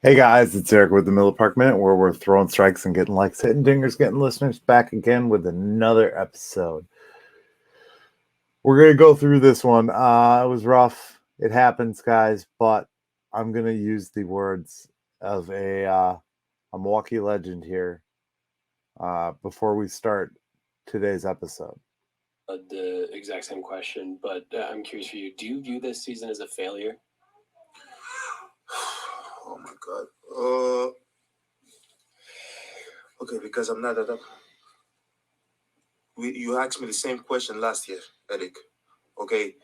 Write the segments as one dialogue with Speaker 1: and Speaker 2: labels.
Speaker 1: Hey guys, it's Eric with the Miller Park Minute, where we're throwing strikes and getting likes, hitting dingers, getting listeners back again with another episode. We're gonna go through this one. It was rough. It happens, guys, but I'm gonna use the words of a Milwaukee legend here before we start today's episode.
Speaker 2: The exact same question, but I'm curious for you. Do you view this season as a failure?
Speaker 3: Oh my God. Okay, because I'm not that. You asked me the same question last year, Eric. Okay.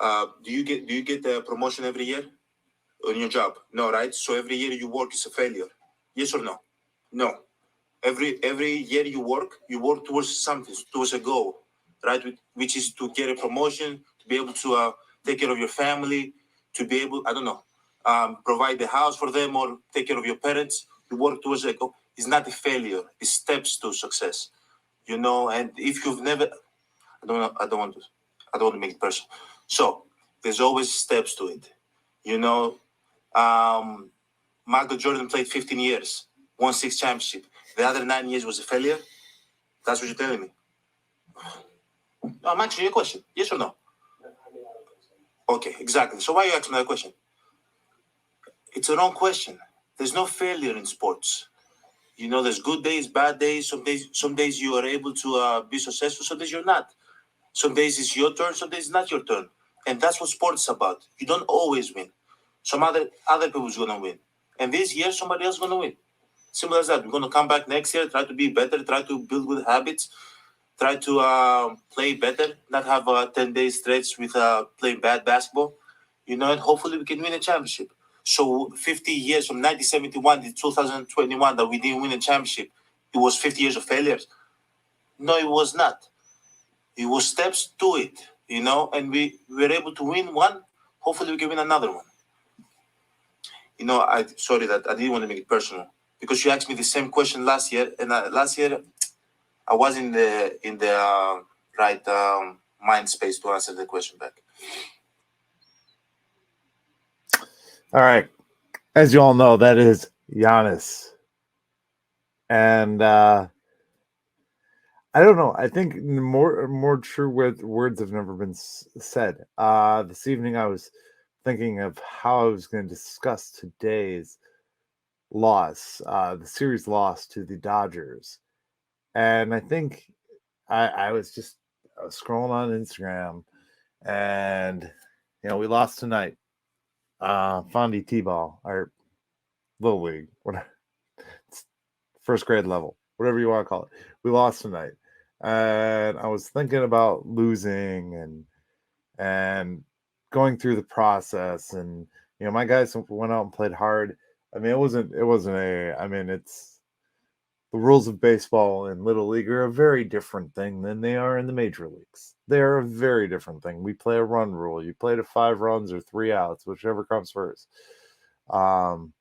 Speaker 3: Do you get the promotion every year on your job? No, right? So every year you work is a failure. Yes or no? No. Every year you work towards something, towards a goal, right? Which is to get a promotion, to be able to take care of your family, to be able, I don't know, provide the house for them or take care of your parents. You work towards a goal. It's not a failure. It's steps to success. And if you've never, I don't want to make it personal. So there's always steps to it. You know, Michael Jordan played 15 years, won 6 championships. The other 9 years was a failure. That's what you're telling me. No, I'm answering your question. Yes or no? Okay, exactly. So why are you asking that question? It's a wrong question. There's no failure in sports. There's good days, bad days. Some days you are able to be successful. Some days you're not. Some days it's your turn. Some days it's not your turn. And that's what sports is about. You don't always win. Some other people's gonna win. And this year somebody else gonna win. Simple as that. We're gonna come back next year, try to be better, try to build good habits, try to play better, not have a 10-day stretch with playing bad basketball, and hopefully we can win a championship. So 50 years from 1971 to 2021 that we didn't win a championship, it was 50 years of failures? No, it was not. It was steps to it, and we were able to win one. Hopefully we can win another one. Sorry that I didn't want to make it personal because you asked me the same question last year, and last year I was in the right mind space to answer the question back.
Speaker 1: All right, as you all know, that is Giannis, and I don't know. I think more true words have never been said. This evening, I was thinking of how I was going to discuss today's loss, the series loss to the Dodgers, and I think I was scrolling on Instagram, and we lost tonight. Fondy T-ball or Little League, whatever, first grade level, whatever you want to call it. We lost tonight, and I was thinking about losing and going through the process, and my guys went out and played hard. I mean, it wasn't a. I mean, it's the rules of baseball and little league are a very different thing than they are in the major leagues. They're a very different thing. We play a run rule. You play to 5 runs or 3 outs, whichever comes first. Um,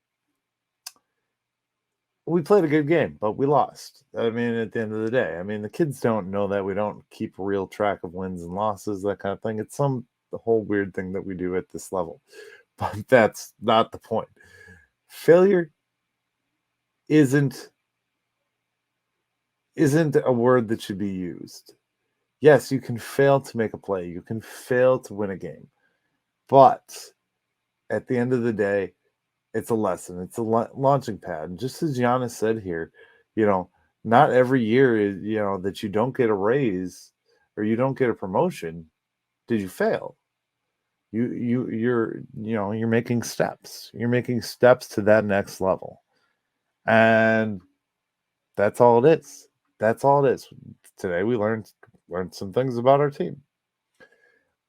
Speaker 1: we played a good game, but we lost. I mean, at the end of the day, I mean, the kids don't know that we don't keep real track of wins and losses, that kind of thing. It's the whole weird thing that we do at this level, but that's not the point. Failure isn't isn't a word that should be used. Yes, you can fail to make a play, you can fail to win a game, but at the end of the day, it's a lesson. It's a launching pad. And just as Giannis said here, you know, not every year is that you don't get a raise or you don't get a promotion. Did you fail? You're making steps. You're making steps to that next level, and that's all it is. That's all it is. Today we learned some things about our team.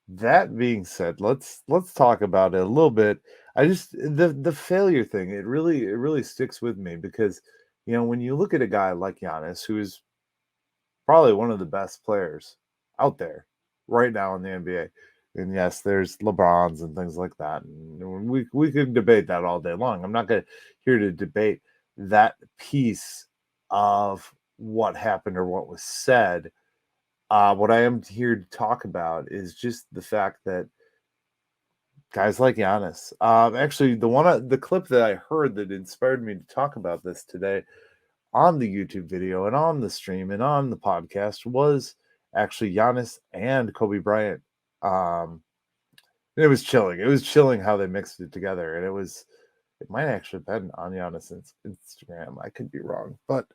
Speaker 1: That being said, let's talk about it a little bit. The failure thing, it really sticks with me because when you look at a guy like Giannis, who is probably one of the best players out there right now in the NBA. And yes, there's LeBrons and things like that. And we could debate that all day long. I'm not here to debate that piece of what happened or what was said. What I am here to talk about is just the fact that guys like Giannis. Actually, the clip that I heard that inspired me to talk about this today on the YouTube video and on the stream and on the podcast was actually Giannis and Kobe Bryant. It was chilling. It was chilling how they mixed it together, and it might actually have been on Giannis' Instagram. I could be wrong, but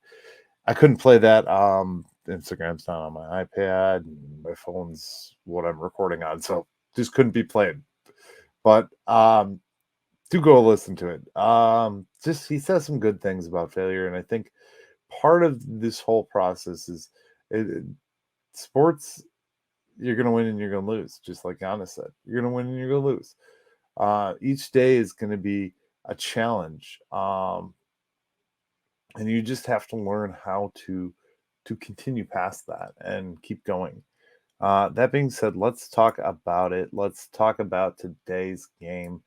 Speaker 1: I couldn't play that. Instagram's not on my iPad, and my phone's what I'm recording on, so just couldn't be played. But do go listen to it. Just he says some good things about failure, and I think part of this whole process is sports. You're gonna win and you're gonna lose, just like Giannis said. You're gonna win and you're gonna lose. Each day is gonna be a challenge, and you just have to learn how to continue past that and keep going. That being said, let's talk about it. Let's talk about today's game.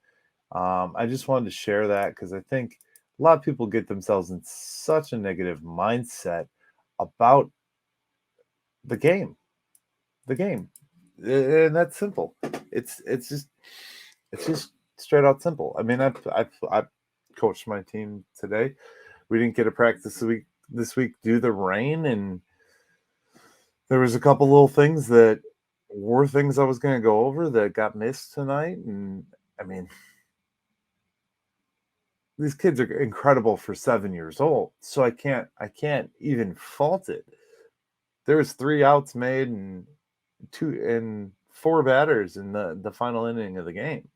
Speaker 1: I just wanted to share that because I think a lot of people get themselves in such a negative mindset about the game. The game, and that's simple. It's just straight out simple. I mean, I've coached my team today. We didn't get a practice this week due to the rain, and there was a couple little things that were things I was going to go over that got missed tonight. And I mean, these kids are incredible for 7 years old, so I can't even fault it. There was 3 outs made and 4 batters in the final inning of the game.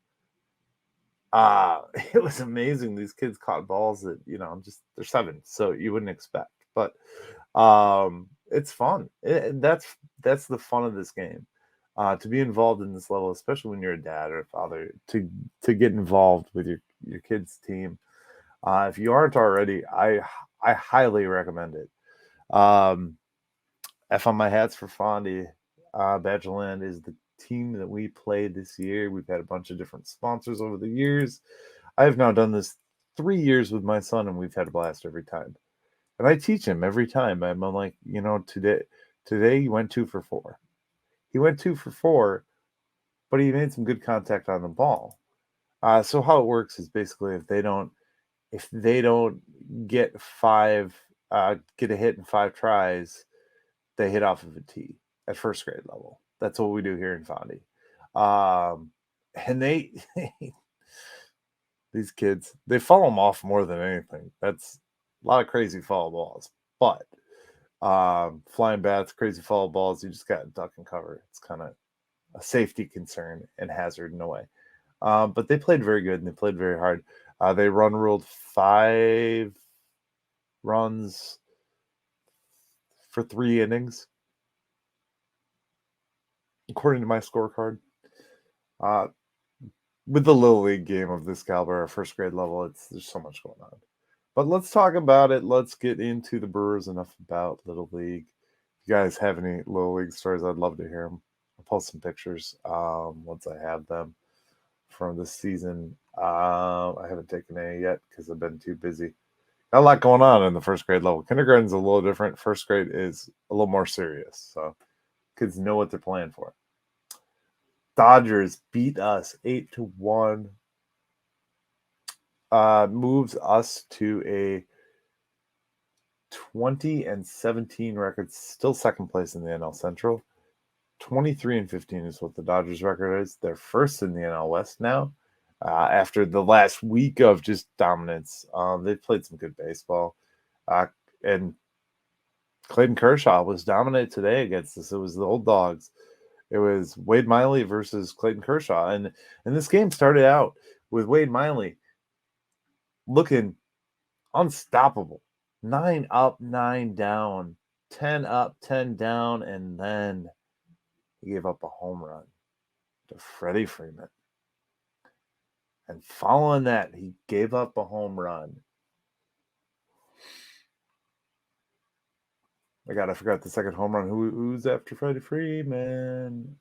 Speaker 1: It was amazing. These kids caught balls that, just they're 7, so you wouldn't expect. But it's fun. That's the fun of this game. To be involved in this level, especially when you're a dad or a father, to get involved with your kids' team. If you aren't already, I highly recommend it. F on my hats for Fondy. Badgerland is the team that we played this year. We've had a bunch of different sponsors over the years. I have now done this 3 years with my son, and we've had a blast every time. And I teach him every time. I'm like, today he went 2 for 4. He went 2 for 4, but he made some good contact on the ball. So how it works is basically if they don't get get a hit in 5 tries, they hit off of a tee at first grade level. That's what we do here in Fondy. And these kids, they follow them off more than anything. That's a lot of crazy foul balls, but flying bats, crazy foul balls, you just got to duck and cover. It's kind of a safety concern and hazard in a way. But they played very good and they played very hard. They ruled 5 runs for 3 innings, according to my scorecard. With the Little League game of this caliber, our first grade level, there's so much going on. But let's talk about it. Let's get into the Brewers. Enough about Little League. If you guys have any Little League stories, I'd love to hear them. I'll post some pictures once I have them from this season. I haven't taken any yet because I've been too busy. Got a lot going on in the first grade level. Kindergarten's a little different. First grade is a little more serious. So kids know what they're playing for. Dodgers beat us 8-1. Moves us to a 20-17 record, still second place in the NL Central. 23-15 is what the Dodgers record is. They're first in the NL West now. After the last week of just dominance, they've played some good baseball. And Clayton Kershaw was dominant today against us. It was the old dogs. It was Wade Miley versus Clayton Kershaw. And this game started out with Wade Miley looking unstoppable. 9 up, 9 down, 10 up, 10 down, and then he gave up a home run to Freddie Freeman. And following that, he gave up a home run. I forgot the second home run. Who's after Freddie Freeman?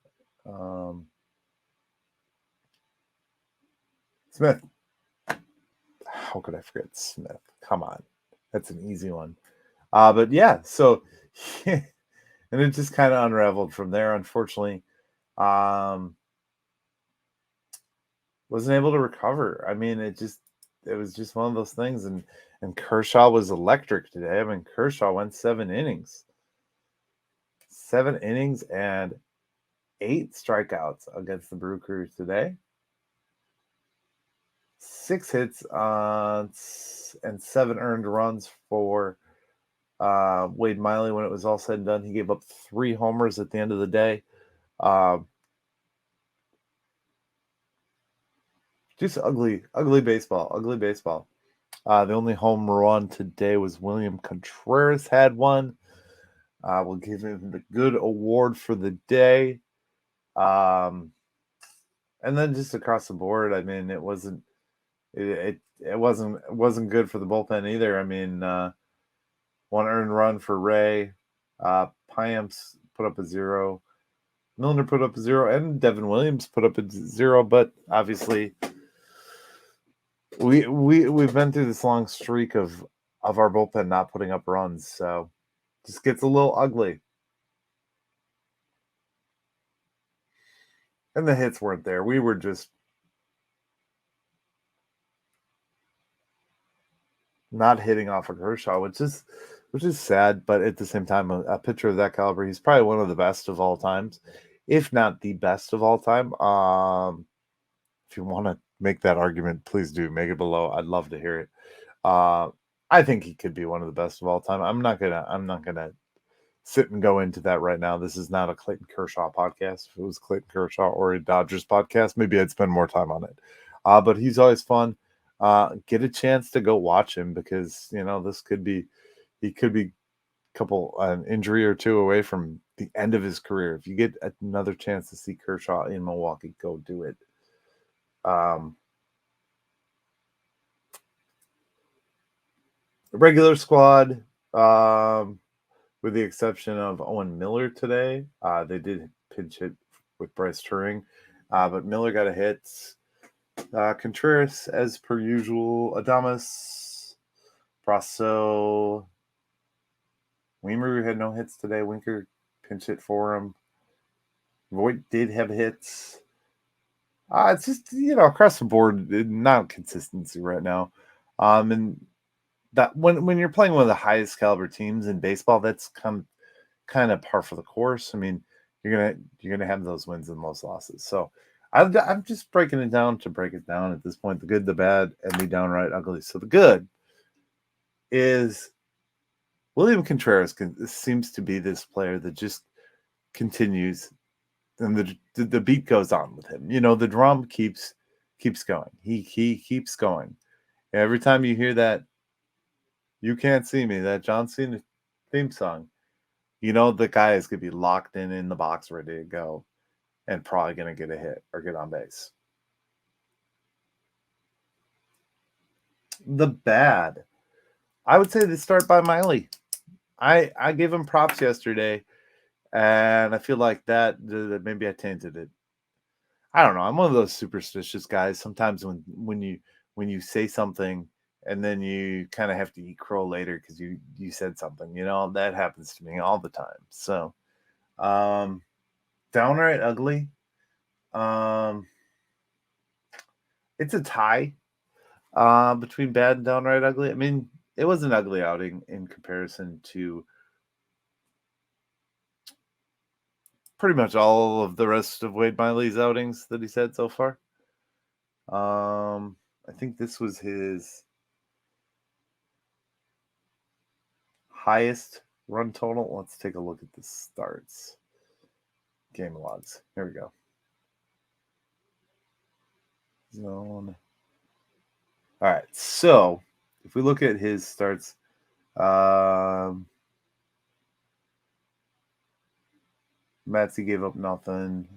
Speaker 1: Smith. How could I forget Smith? Come on. That's an easy one. But yeah, so and it just kind of unraveled from there, unfortunately. wasn't able to recover. I mean, it was just one of those things. And Kershaw was electric today. I mean, Kershaw went 7 innings. 7 innings and 8 strikeouts against the Brew Crew today. 6 hits and 7 earned runs for Wade Miley. When it was all said and done, he gave up 3 homers at the end of the day. Just ugly baseball. The only home run today was William Contreras had one. We'll give him the good award for the day. And then just across the board, I mean, it wasn't good for the bullpen either. I mean, 1 earned run for Ray. Piamps put up a 0. Milner put up a 0, and Devin Williams put up a 0. But obviously, we've been through this long streak of our bullpen not putting up runs, so it just gets a little ugly. And the hits weren't there. We were just not hitting off of Kershaw, which is sad. But at the same time, a pitcher of that caliber, he's probably one of the best of all times, if not the best of all time. If you want to make that argument, please do make it below. I'd love to hear it. I think he could be one of the best of all time. I'm not gonna sit and go into that right now. This is not a Clayton Kershaw podcast. If it was Clayton Kershaw or a Dodgers podcast, maybe I'd spend more time on it. But he's always fun. Get a chance to go watch him, because he could be an injury or two away from the end of his career. If you get another chance to see Kershaw in Milwaukee, go do it. The regular squad, with the exception of Owen Miller today, they did pinch hit with Bryce Turing, but Miller got a hit. Contreras, as per usual, Adames, Brasso, Weimer had no hits today. Winker pinch hit for him. Voigt did have hits. It's just, across the board, not consistency right now. And that when you're playing one of the highest caliber teams in baseball, that's kind of par for the course. I mean, you're gonna have those wins and those losses. So I'm just breaking it down to break it down at this point: the good, the bad, and the downright ugly. So the good is William Contreras seems to be this player that just continues, and the beat goes on with him. The drum keeps going. He keeps going. Every time you hear that "You Can't See Me," that John Cena theme song, the guy is going to be locked in the box, ready to go, and probably going to get a hit or get on base. The bad, I would say the start by Miley. I gave him props yesterday, and I feel like that maybe I tainted it. I don't know. I'm one of those superstitious guys. Sometimes when you say something and then you kind of have to eat crow later because you said something, that happens to me all the time. So, downright ugly. It's a tie between bad and downright ugly. I mean, it was an ugly outing in comparison to pretty much all of the rest of Wade Miley's outings that he's had so far. I think this was his highest run total. Let's take a look at the starts. Game logs. Here we go. Zone. All right. So if we look at his starts, Matsy gave up nothing.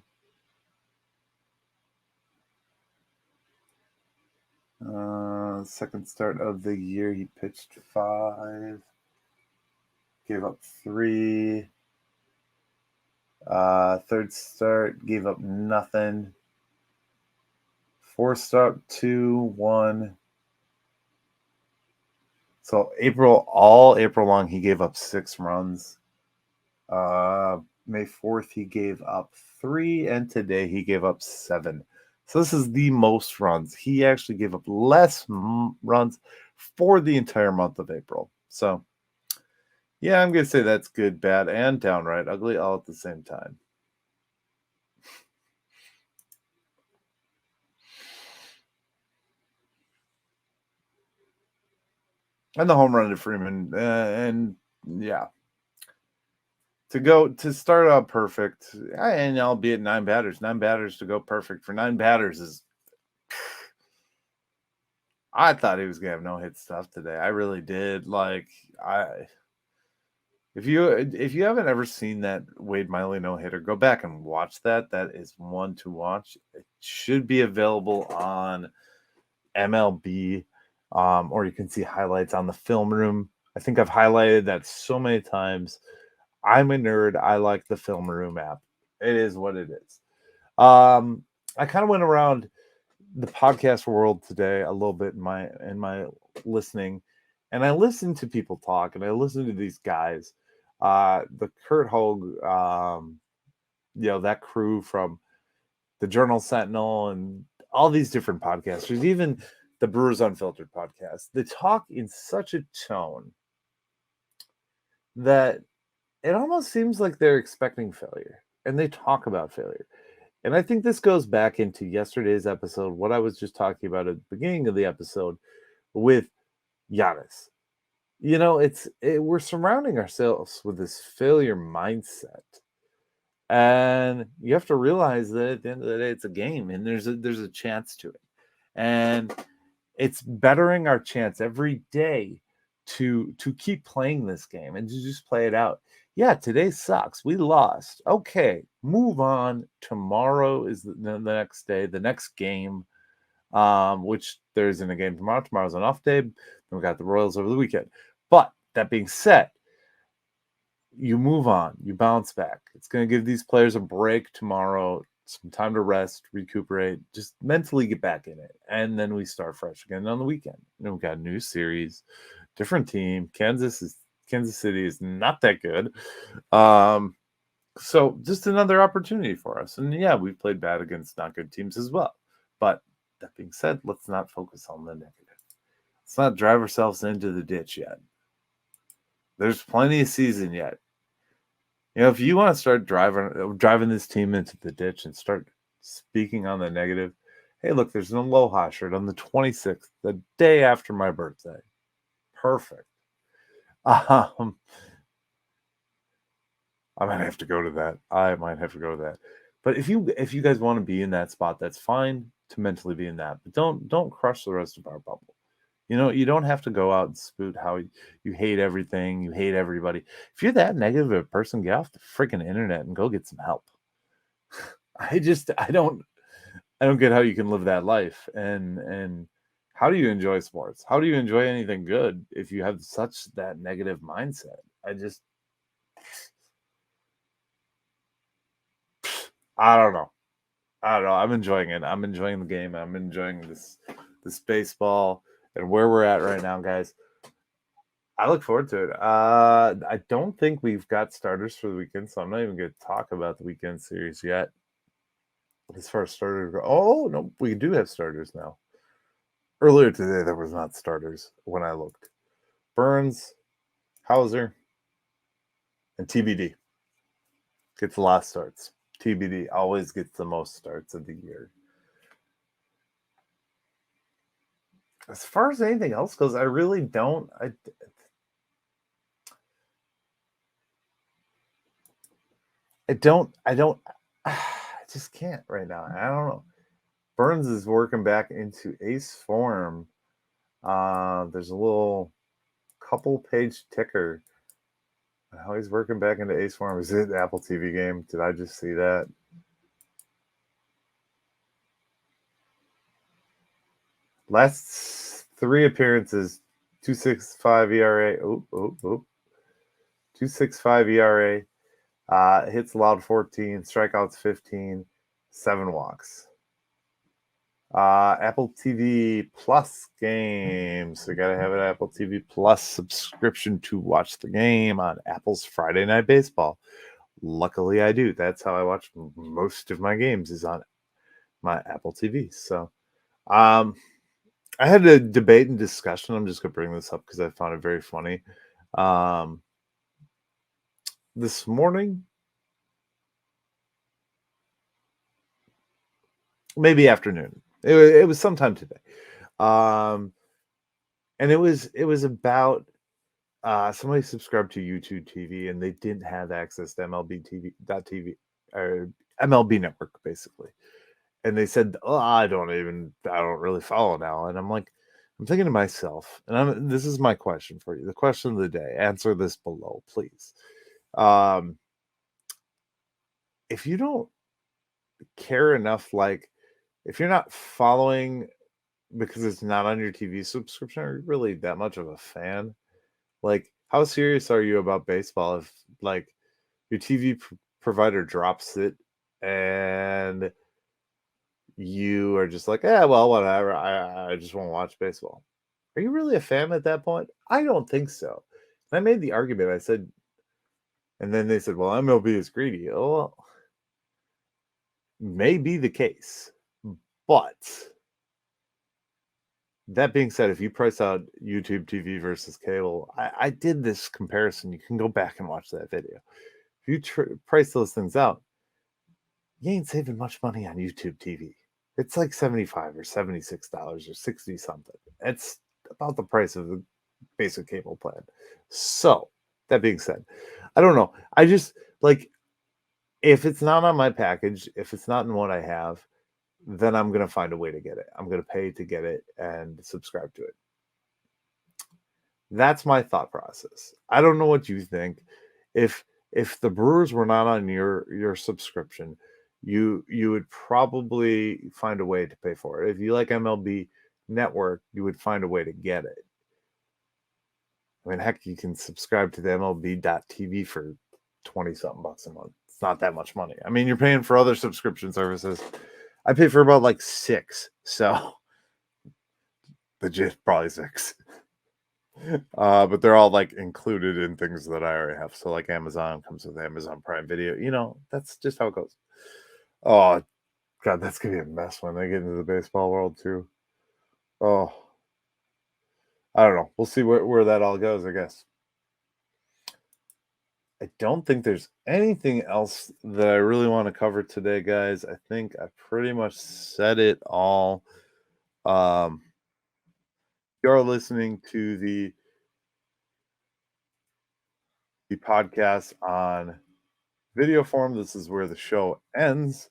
Speaker 1: Second start of the year, he pitched 5. Gave up 3. Third start, gave up nothing. Fourth start, 2, 1. So all April long, he gave up 6 runs. May 4th, he gave up 3, and today he gave up 7. So this is the most runs. He actually gave up less runs for the entire month of April. So, yeah, I'm going to say that's good, bad, and downright ugly all at the same time. And the home run to Freeman. And, yeah. To start out perfect, and albeit 9 batters. 9 batters to go perfect for 9 batters is... I thought he was going to have no-hit stuff today. I really did. If you haven't ever seen that Wade Miley no-hitter, go back and watch that. That is one to watch. It should be available on MLB, or you can see highlights on the Film Room. I think I've highlighted that so many times. I'm a nerd. I like the Film Room app. It is what it is. I kind of went around the podcast world today a little bit in my listening, and I listened to people talk, and I listened to these guys, the Kurt Hogue, that crew from the Journal Sentinel and all these different podcasters, even the Brewers Unfiltered podcast. They talk in such a tone that it almost seems like they're expecting failure, and they talk about failure. And I think this goes back into yesterday's episode, what I was just talking about at the beginning of the episode with Giannis. We're surrounding ourselves with this failure mindset. And you have to realize that at the end of the day, it's a game, and there's a chance to it. And it's bettering our chance every day to keep playing this game and to just play it out. Yeah, today sucks. We lost. Okay, move on. Tomorrow is the next day, the next game, which there isn't a game tomorrow. Tomorrow's an off day. Then we got the Royals over the weekend. But that being said, you move on. You bounce back. It's going to give these players a break tomorrow, some time to rest, recuperate, just mentally get back in it. And then we start fresh again on the weekend. We've got a new series, different team. Kansas City is not that good. So just another opportunity for us. And yeah, we've played bad against not good teams as well. But that being said, let's not focus on the negative. Let's not drive ourselves into the ditch yet. There's plenty of season yet. If you want to start driving this team into the ditch and start speaking on the negative, hey, look, there's an Aloha shirt on the 26th, the day after my birthday. Perfect. I might have to go to that. But if you guys want to be in that spot, that's fine to mentally be in that. But don't crush the rest of our bubble. You don't have to go out and spout how you hate everything, you hate everybody. If you're that negative of a person, get off the freaking internet and go get some help. I don't get how you can live that life. And how do you enjoy sports? How do you enjoy anything good if you have that negative mindset? I don't know. I'm enjoying it. I'm enjoying the game. I'm enjoying this baseball and where we're at right now, guys. I look forward to it. I don't think we've got starters for the weekend, so I'm not even going to talk about the weekend series yet. As far as starters go, oh no, we do have starters now. Earlier today, there was not starters when I looked. Burns, Hauser, and TBD gets the last starts. TBD always gets the most starts of the year. As far as anything else goes, I really don't. I just can't right now. I don't know. Burns is working back into ace form. There's a little couple-page ticker. How he's working back into ace form. Is it the Apple TV game? Did I just see that? Last 3 appearances, 2.65 ERA. 2.65 ERA. Hits allowed 14, strikeouts 15, 7 walks. Apple TV Plus games. So you gotta have an Apple TV Plus subscription to watch the game on Apple's Friday Night Baseball. Luckily, I do. That's how I watch most of my games, is on my Apple TV. So I had a debate and discussion. I'm just gonna bring this up because I found it very funny. This morning, maybe afternoon. It was sometime today. And it was about somebody subscribed to YouTube TV and they didn't have access to MLB TV or MLB Network basically. And they said, "Oh, I don't really follow now." And I'm thinking to myself, and this is my question for you. The question of the day. Answer this below, please. If you don't care enough, like if you're not following because it's not on your TV subscription, are you really that much of a fan? Like, how serious are you about baseball if like your TV provider drops it and you are just like, yeah, well, whatever. I just want to watch baseball. Are you really a fan at that point? I don't think so. And I made the argument. I said, and then they said, well, MLB is greedy. Oh, well, may be the case. But that being said, if you price out YouTube TV versus cable, I did this comparison. You can go back and watch that video. If you price those things out, you ain't saving much money on YouTube TV. It's like $75 or $76 or 60 something. It's about the price of the basic cable plan. So that being said, I don't know. I just like if it's not on my package, if it's not in what I have, then I'm going to find a way to get it. I'm going to pay to get it and subscribe to it. That's my thought process. I don't know what you think. If the Brewers were not on your subscription, you would probably find a way to pay for it. If you like MLB Network, you would find a way to get it. I mean, heck, you can subscribe to the MLB.TV for 20-something bucks a month. It's not that much money. I mean, you're paying for other subscription services. I pay for about like 6, so legit probably 6. But they're all like included in things that I already have. So like Amazon comes with Amazon Prime Video. You know, that's just how it goes. Oh God, that's gonna be a mess when they get into the baseball world too. Oh, I don't know. We'll see where that all goes, I guess. I don't think there's anything else that I really want to cover today, guys. I think I pretty much said it all. You're listening to the podcast on video form. This is where the show ends.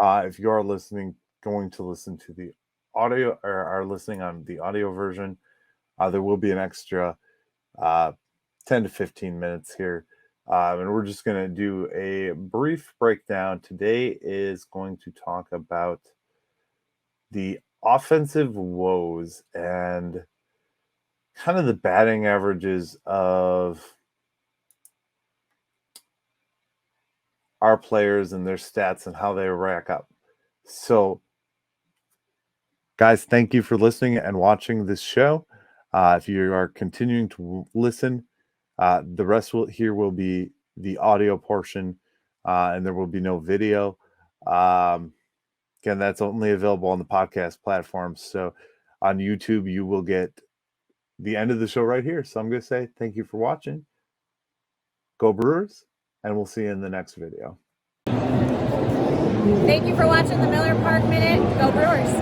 Speaker 1: If you are going to listen to the audio or are listening on the audio version, there will be an extra 10 to 15 minutes here. And we're just going to do a brief breakdown. Today is going to talk about the offensive woes and kind of the batting averages of our players and their stats and how they rack up. So, guys, thank you for listening and watching this show. If you are continuing to listen, the rest will be the audio portion, and there will be no video. Again, that's only available on the podcast platforms. So on YouTube, you will get the end of the show right here. So I'm going to say thank you for watching. Go Brewers, and we'll see you in the next video.
Speaker 4: Thank you for watching the Miller Park Minute. Go Brewers.